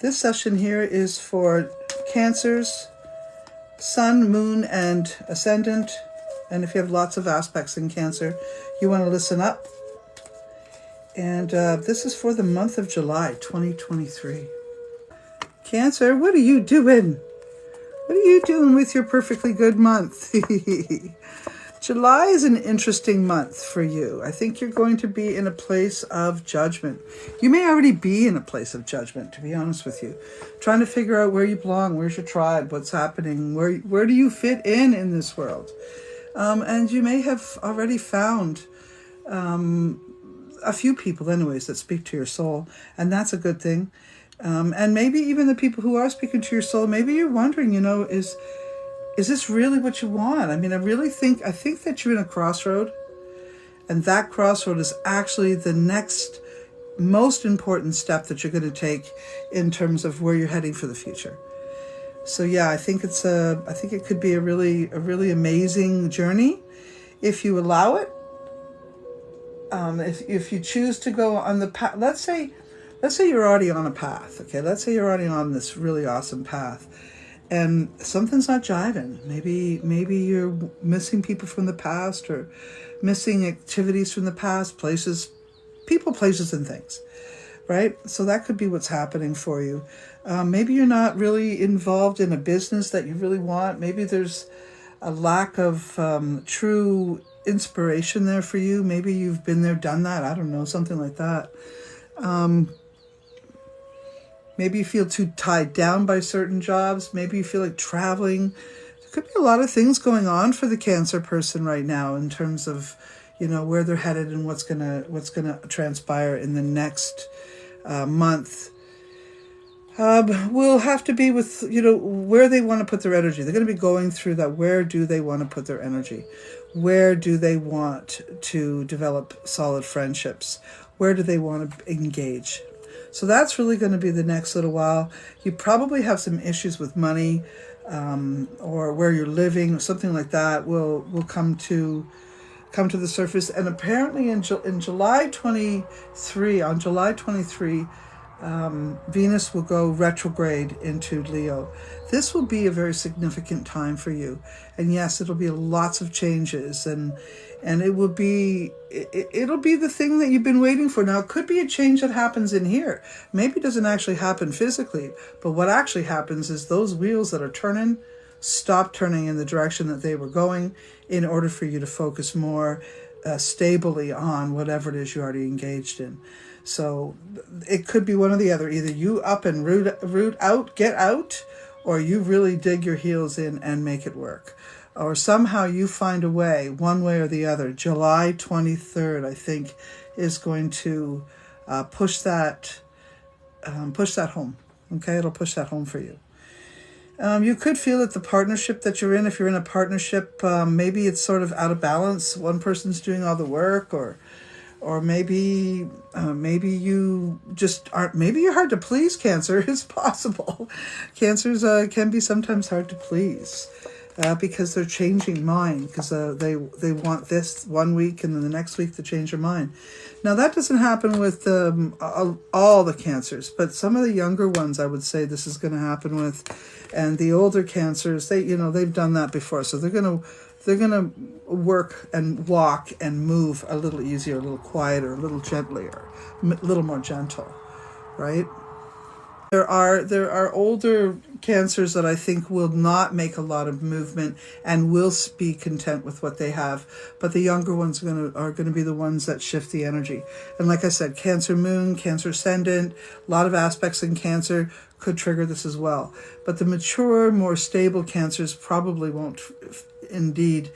This session here is for Cancers, Sun, Moon, and Ascendant. And if you have lots of aspects in Cancer, you want to listen up. And this is for the month of July 2023. Cancer, what are you doing? What are you doing with your perfectly good month? July is an interesting month for you. I think you're going to be in a place of judgment. You may already be in a place of judgment, to be honest with you. Trying to figure out where you belong, where's your tribe, what's happening, where do you fit in this world? And you may have already found a few people anyways that speak to your soul, and that's a good thing. And maybe even the people who are speaking to your soul, maybe you're wondering, is this really what you want? I mean, I think that you're in a crossroad, and that crossroad is actually the next most important step that you're going to take in terms of where you're heading for the future. So yeah, I think it could be a really amazing journey if you allow it. If you choose to go on the path, let's say you're already on a path. Okay, let's say you're already on this really awesome path, and something's not jiving. Maybe you're missing people from the past, or missing activities from the past, places, people, places, and things, right? So that could be what's happening for you. Maybe you're not really involved in a business that you really want. Maybe there's a lack of true inspiration there for you. Maybe you've been there, done that. I don't know, something like that. Maybe you feel too tied down by certain jobs. Maybe you feel like traveling. There could be a lot of things going on for the Cancer person right now in terms of, where they're headed and what's gonna transpire in the next month. Will have to be with, where they want to put their energy. They're going to be going through that. Where do they want to put their energy? Where do they want to develop solid friendships? Where do they want to engage? So that's really going to be the next little while. You probably have some issues with money, or where you're living, or something like that will come to the surface. And apparently in July 23, on July 23, Venus will go retrograde into Leo. This will be a very significant time for you, and yes, it'll be lots of changes, and it'll be the thing that you've been waiting for. Now, it could be a change that happens in here. Maybe it doesn't actually happen physically, but what actually happens is those wheels that are turning stop turning in the direction that they were going, in order for you to focus more stably on whatever it is you're already engaged in. So it could be one or the other. Either you up and root out, get out, or you really dig your heels in and make it work. Or somehow you find a way, one way or the other. July 23rd, I think, is going to push that home. Okay, it'll push that home for you. You could feel that the partnership that you're in, if you're in a partnership, maybe it's sort of out of balance. One person's doing all the work, or maybe you just aren't. Maybe you're hard to please, Cancer. It's possible. Cancers can be sometimes hard to please because they're changing mind, because they want this one week and then the next week to change their mind. Now that doesn't happen with all the Cancers, but some of the younger ones, I would say this is going to happen with, and the older Cancers, they've done that before, so they're gonna work and walk and move a little easier, a little quieter, a little gentler, a little more gentle, right? There are older Cancers that I think will not make a lot of movement and will be content with what they have, but the younger ones are gonna be the ones that shift the energy. And like I said, Cancer Moon, Cancer Ascendant, a lot of aspects in Cancer could trigger this as well. But the mature, more stable Cancers probably won't indeed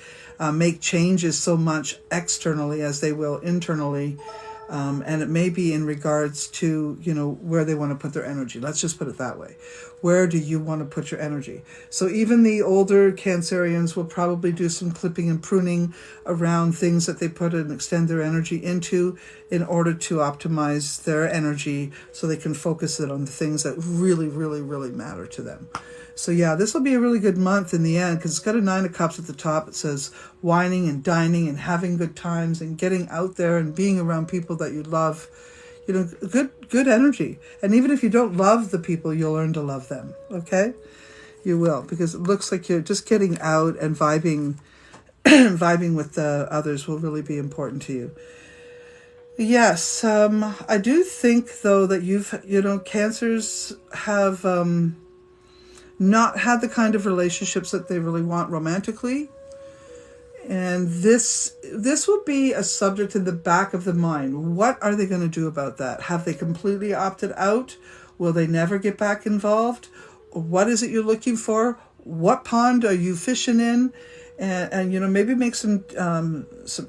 make changes so much externally as they will internally. And it may be in regards to, where they want to put their energy. Let's just put it that way. Where do you want to put your energy? So even the older Cancerians will probably do some clipping and pruning around things that they put and extend their energy into, in order to optimize their energy so they can focus it on the things that really, really, really matter to them. So yeah, this will be a really good month in the end, because it's got a 9 of Cups at the top. It says whining and dining and having good times and getting out there and being around people that you love. You know, good energy. And even if you don't love the people, you'll learn to love them. Okay, you will, because it looks like you're just getting out and vibing, vibing with the others will really be important to you. Yes, I do think though that Cancers have not had the kind of relationships that they really want romantically. And this will be a subject in the back of the mind. What are they going to do about that? Have they completely opted out? Will they never get back involved? What is it you're looking for? What pond are you fishing in? And maybe make some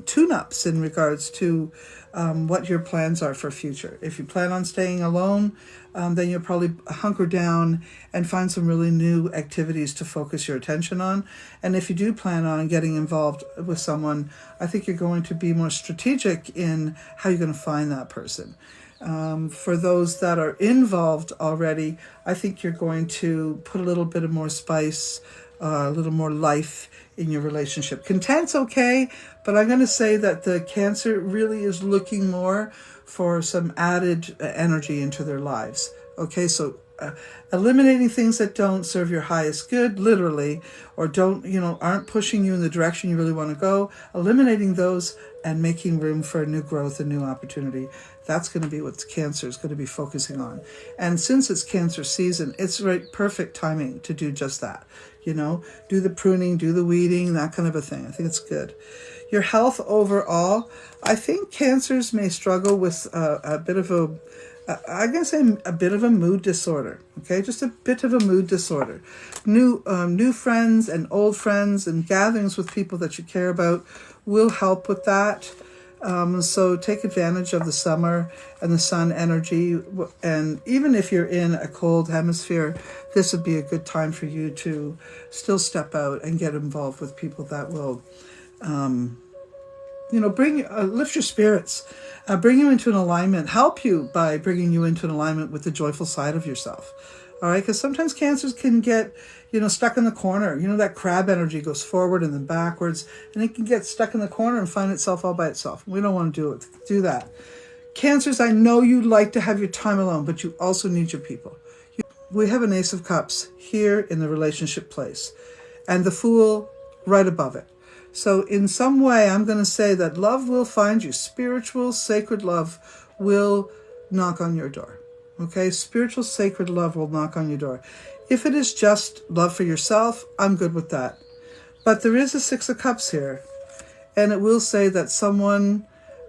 tune-ups in regards to what your plans are for future. If you plan on staying alone, then you'll probably hunker down and find some really new activities to focus your attention on. And if you do plan on getting involved with someone, I think you're going to be more strategic in how you're going to find that person. For those that are involved already, I think you're going to put a little bit of more spice, a little more life in your relationship. Content's okay, but I'm going to say that the Cancer really is looking more for some added energy into their lives. Okay, so eliminating things that don't serve your highest good, literally, or aren't pushing you in the direction you really want to go, eliminating those and making room for new growth and new opportunity. That's going to be what Cancer is going to be focusing on. And since it's Cancer season, it's perfect timing to do just that. Do the pruning, do the weeding, that kind of a thing. I think it's good. Your health overall, I think Cancers may struggle with a bit of a bit of a mood disorder. Okay, just a bit of a mood disorder. New friends and old friends and gatherings with people that you care about will help with that. So take advantage of the summer and the sun energy. And even if you're in a cold hemisphere, this would be a good time for you to still step out and get involved with people that will, lift your spirits, bring you into an alignment, help you by bringing you into an alignment with the joyful side of yourself. All right, because sometimes Cancers can get, stuck in the corner. That crab energy goes forward and then backwards, and it can get stuck in the corner and find itself all by itself. We don't want to do that. Cancers, I know you like to have your time alone, but you also need your people. We have an Ace of Cups here in the relationship place, and the Fool right above it. So in some way, I'm going to say that love will find you. Spiritual, sacred love will knock on your door. Okay, spiritual, sacred love will knock on your door. If it is just love for yourself, I'm good with that. But there is a Six of Cups here, and it will say that someone,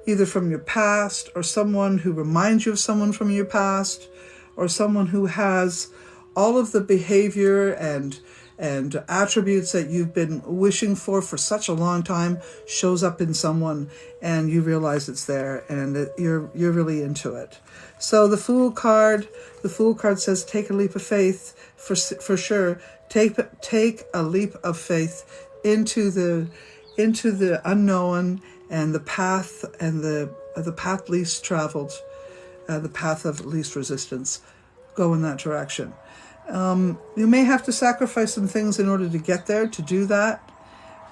either from your past, or someone who reminds you of someone from your past, or someone who has all of the behavior and attributes that you've been wishing for such a long time, shows up in someone, and you realize it's there, and you're really into it. So the Fool card says take a leap of faith, for sure. Take a leap of faith into the unknown and the path the path least traveled, the path of least resistance. Go in that direction. You may have to sacrifice some things in order to get there, to do that.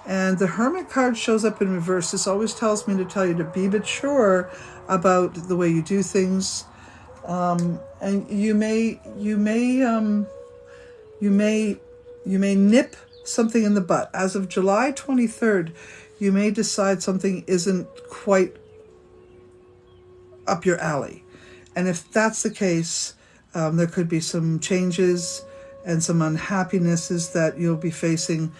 And the Hermit card shows up in reverse. This always tells me to tell you to be mature about the way you do things. And you may nip something in the butt. As of July 23rd, you may decide something isn't quite up your alley. And if that's the case, there could be some changes and some unhappinesses that you'll be facing,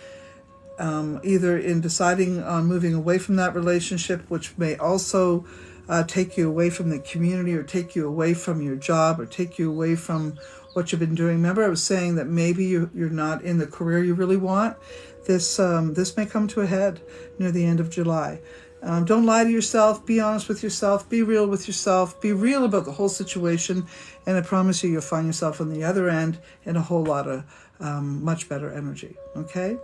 either in deciding on moving away from that relationship, which may also take you away from the community, or take you away from your job, or take you away from what you've been doing. Remember, I was saying that maybe you're not in the career you really want. This may come to a head near the end of July. Don't lie to yourself. Be honest with yourself. Be real with yourself. Be real about the whole situation. And I promise you'll find yourself on the other end in a whole lot of much better energy. Okay?